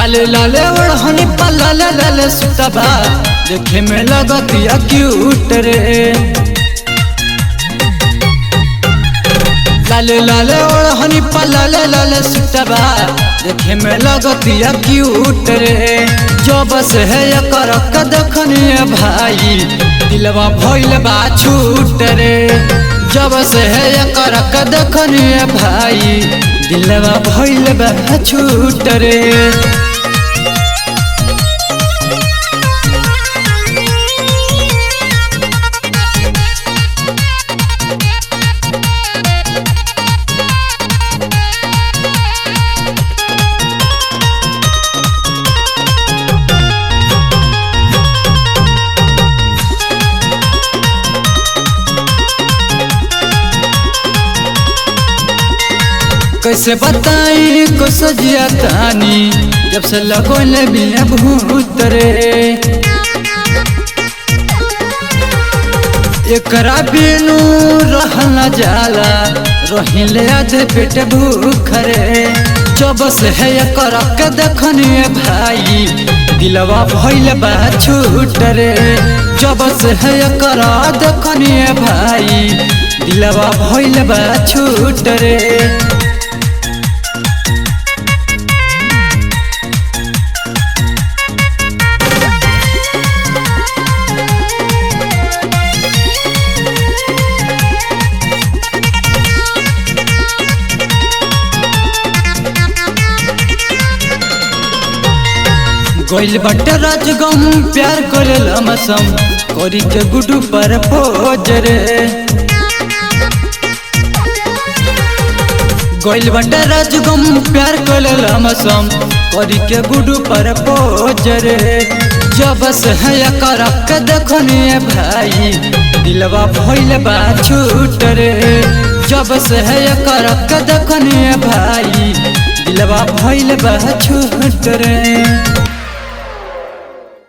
लाले लाले ओढ़नी पर लाले लाले सुतबा देखे में लगतिया क्यूट रे। लाले लाले ओढ़नी पर लाले लाले सुतबा देखे में लगतिया क्यूट रे। जो बस है कर देखनी भाई दिलवा भइल बा छूट रे। जब से है कर देखनी भाई दिलवा भइल बा छूट रे। कैसे बताई को सजिया तानी जब से लगोले बिया भूत रे। एकरा बिनु रहना जाला रहिले आधे पेट भूख रे। जब से है कर के देखनी भाई दिलवा भइल बा छूट रे। जब से है कर देखनी भाई दिलवा भइल बा छूट रे। गोइल बट राजगम प्यार करे लमसम करी के गुडू पर पोज रे। गोइल बट राजगम प्यार करे लमसम करी के गुडू पर पोज रे। जब से है कर के देखनी भाई दिलवा भइल बा छूट रे। जब से है कर के देखनी भाई दिलवा भइल बा छूट रे।